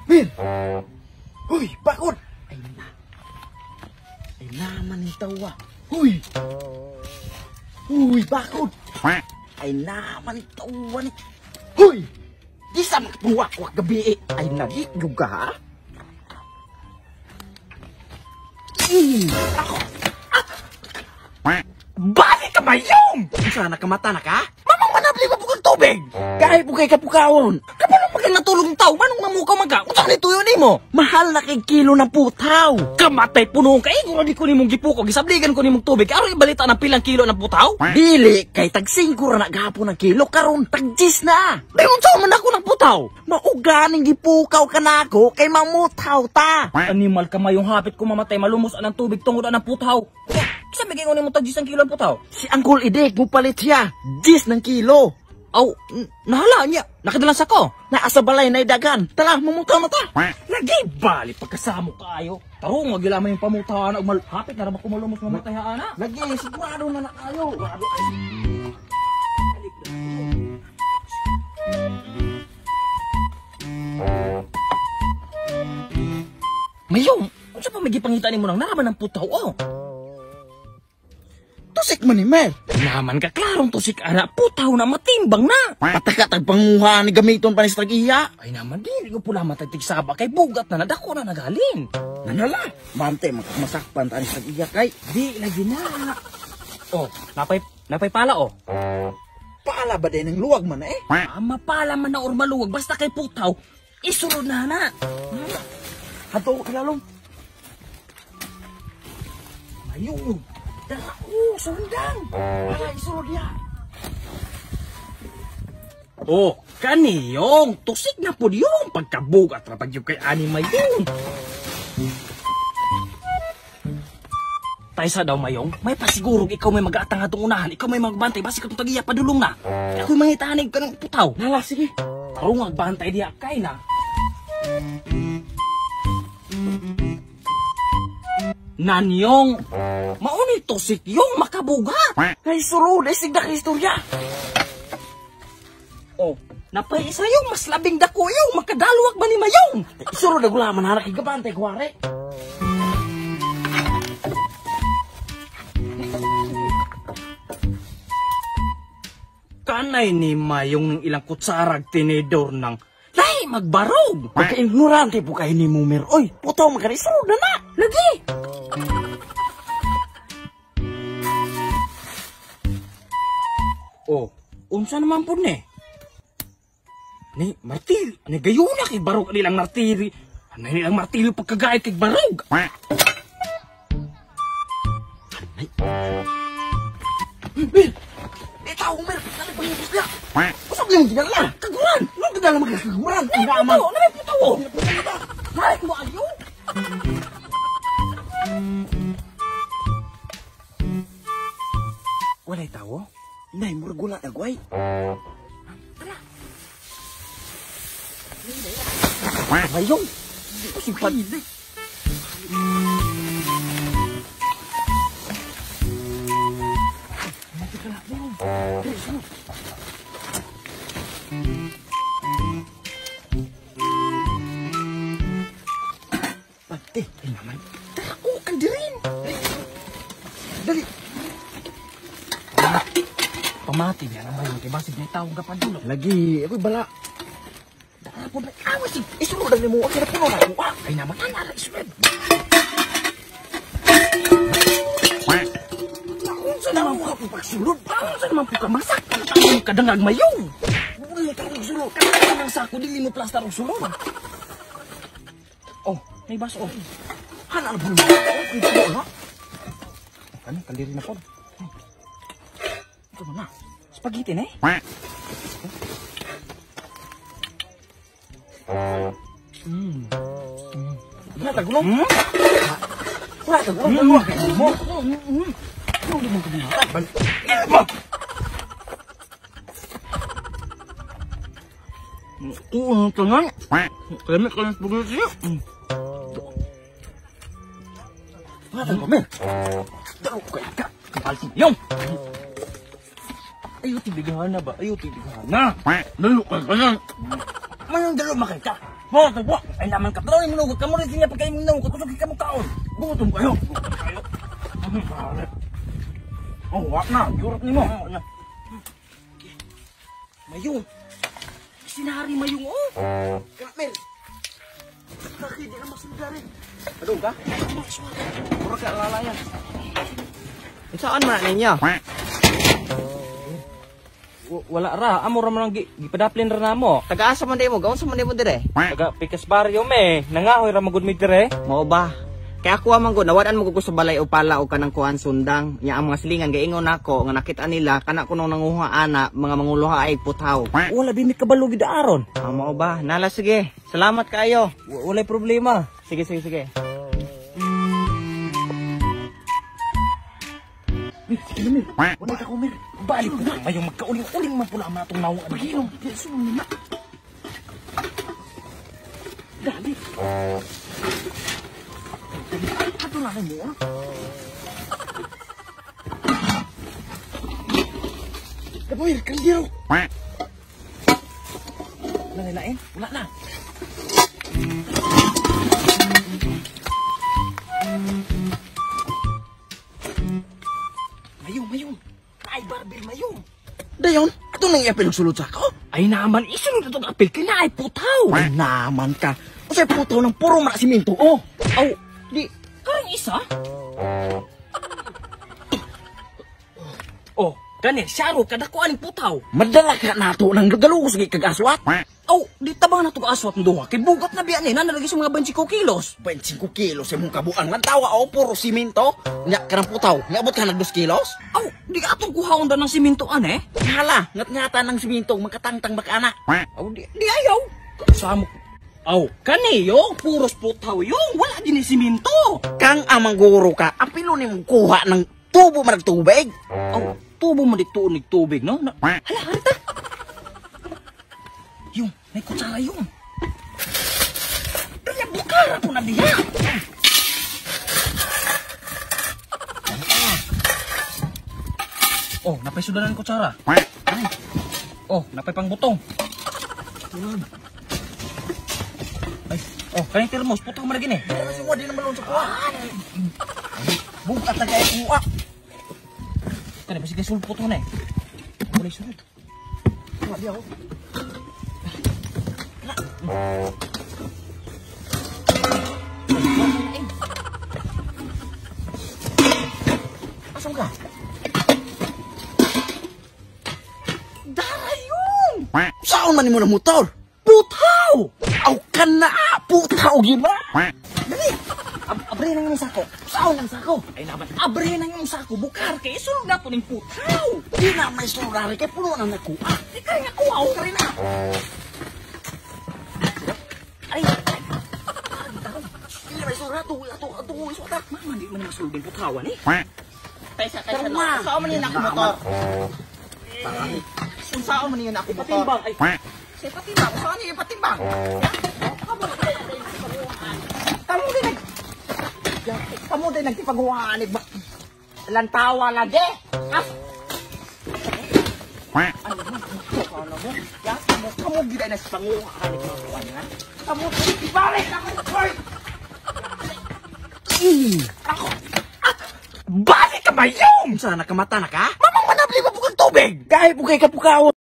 Mir! Uy, bakod! Ay na. Ay naman yung tawa. Uy! Uy, bakod! Ay naman yung tawa ni... Uy! Di sa magpuwak-wak gabi eh. Ay nagik juga ha? Ako! Bakit ka ba yung? Sana kamata na ka? Mamang manabli mo bukang tubig! Kahit bukay kapukawon! Kapano maging natulong tao? Manong mamukaw maga? Utang ni tuyo ni mo? Mahal na kay kilo ng putaw! Kamatay punong ka! Kung di ko ni mong gipuko, gisabligan ko ni mong tubig, aro ibalita ng pilang kilo ng putaw? Dili! Kay tagsingkura na gahapon ng kilo, karon tagjis na! Dayon sa man ako ng putaw! Mauganing gipukaw ka na ako, kay mamutaw ta! Animal ka mayong hapit ko mamatay, malumos ang tubig tungod ng putaw! Kisa bigay ko ni mo tagjis ng kilo ng putaw? Si Uncle Idek, mupalit siya! 10 ng kilo! Aw, nahala niya. Nakadalas ako. Naasa balay na idagan. Tala, mamutaw na ta. Lagi bali pagkasamo kayo. Taro, magilamay yung pamutahan. Hapit na naman kumalumos mamatayaan na. Lagi, sigurado na na kayo. Mayong, kung sa pamagipangita ni mo nang naraman ng putaw, oh. Tusik man ni Mer. Naman ka klarong tusik ana, putaw na matimbang na. Patakatag panguha ni gamiton pa ni strategiya. Ay naman di ko pula matagtigsaba kay bugat na nadako na nagaling. Nanala, mante masakpan ta ni strategiya kay di lagi na. Oh, napay pala oh. Pala ba din ng luwag man eh? Mapala man na or maluwag basta kay putaw. Isulod na na. Hato kilalong. Ayun. Sundang! Ay, isulod niya! Oh, kaniyong! Tusik na po yung pagkabugat na pag yung kay anima yun! Taysa daw mayong, may pasigurog ikaw may mag-aatang atong unahan, ikaw may magbantay, basi ka itong tagiya padulong na. Ako'y mangitanig ka ng putaw. Nala, sige. Tarong magbantay diya kay na. Nanyong, mauni tusik yung makabugat. Ay sulod, ay sigda ka istorya. Oh, napay isa yung mas labing dako yung makadalwag ba ni mayong. Sulod na gulaman hanak igabantay kuwari. Kanay ni mayong ng ilang kutsarag tinidor ng lay magbarog. Pagka-ignorante po kayo ni Mumer. Oy, puto magkarisulod na na. Lagi. Oh, unsa naman po ni? Ni martil, ni gayon na kay barog nilang martiri. Anay nilang martilyo pagkagay kay barog. Anay. Mir, itaw Mir, dali pa yung busya. Usap yung ginala, kaguran. Nung ginala magkakaguran. Ay, puto, Ay, mo ayo. Walay tawo? Nay, murgula na guay. Tara. Ayong. Simpan. Pati, ay naman. Tara, kan dirin. Dali. Pamati niya naman yung kibasig na itawang kapadulo. Lagi, ako'y bala. Darapon na awas eh. Isunod na mo. Ang kinapuno na ako. Ay naman, anara isunod. Saan naman po ka pagsulod? Saan naman po ka masak? Ang kadangag mayong. Buli ka rin sulod. Kaya ng sako, dili mo plastar ang sulod. Oh, may baso. Hana na po mo. Ito mo, ha? Ano, kandiri na po. Ito mo na. Spaghetti na eh. Wala tagulong. Wala tagulong. Oo, tangan. Kami ka ng spaghetti. Wala tagulong. Dalo kayo ka. Kapalsin yung. Ayaw tibigana ba? Ayaw tibigana. Dalo ka ka na. Mayroong dalo makay ka. Mga tagwa. Ay naman ka. Pero minugot ka mo rin siya pagkain mo naman. Kusog ka mo kaon. Gutom kayo. Gutom kayo. Oh, wak na. Yurot ni mo. Mayong. Sinari mayong oh. Kamil. Kaki di na masundari. Aduh ka? Pura ka lalayan. Saan man ninyo? Wala ra, amo ra man gipadaplin ra namo. Taga-asa man di mo? Gawon sa man di mo dire? Taga Pikas Barrio me, nangahoy ra magud mi dire. Mao ba? Kaya ako man gud nawadan mo ko sa balay o pala o kanang kuan sundang. Nya ang mga silingan gaingon nako nga nakita nila kana kuno nanguha ana mga manguluha ay putaw. Wala bimi kabalo gid aron. Mao ba? Nala sige. Salamat kaayo. Walay problema. Sige. Sige, Mir. Wala ka ko, Mir. Balik na. Mayong magkauling-uling man pula man itong nawang. Pagilong. Sunod na. Dali. Ato na mo, ah. Kapoy, kaldero. Nalain? Wala na. Mayong. Ay, barber, mayong. Dayon, ato nang iapil sulod sa ako. Ay naman, isunod itong apil ka na ay putaw. Ay naman ka. O sa'y putaw ng puro marasimento. Oh. Aw, di, karang isa? Oh, gani, siyaro, kadako aning putaw. Madala ka na ito ng galugos kag-aswat. Aw, di tabang na ito aswat ng duha. Kay bugat na biyan eh, nalagay sa mga 25 kilos. 25 kilos sa mong kabuang. Mantawa o puro simento. Nya ka ng putaw. Niabot ka ng 2 kilos? Aw, di ka atong kuhaon da ng simintoan eh. Hala, ngat-ngata ng simento. Magkatangtang makana. Aw, di ayaw. Samok. Aw, kaniyo, puros putaw yung. Wala din ni siminto. Kang amang guro ka, ang pinunin mong kuha ng tubo man tubig. Aw, tubo mo dito ng tubig, no? Hala, harita. Yung, may kutsara yung. Dali, bukara po na diya. Oh, napay sudanan kutsara. Oh, napay pang butong. Ay, oh, kanyang termos, putang mo na gini. Kasi mo di naman sa kuha. Bukat na kaya kuha. Kaya, basi kayo sulpot mo na eh. Wala yung sunod. Wala di ako. Asam ka? Dayon! Saan man mo na motor? Putaw! Aw ka na! Putaw gina! Dali! Abre na yung sako. Saan ang sako? Ay naman, abre na yung sako. Bukar kay isulog na ito ng putaw. Di na may surari kay puno na nakuha. Di ka nga kuha ka rin na. Ay! Di may surari. Ito ko isuot. Mama, di mo na masulog ng putawan eh. Kaysa Karma. Saan man yun ako motor? Saan man yun ako motor? Patimbang. Ay, Say patimbang. Saan yun yung patimbang? Kamu din nagtipaghuhaan ba? Lantawa lagi. Kamu gila na sa panguhaan ha? Kamu ibalik ako. Ako. balik ka ba yung? Sana kamata na ka? Mamang manabli ba bukang tubig? Kahit bukay ka pukaon.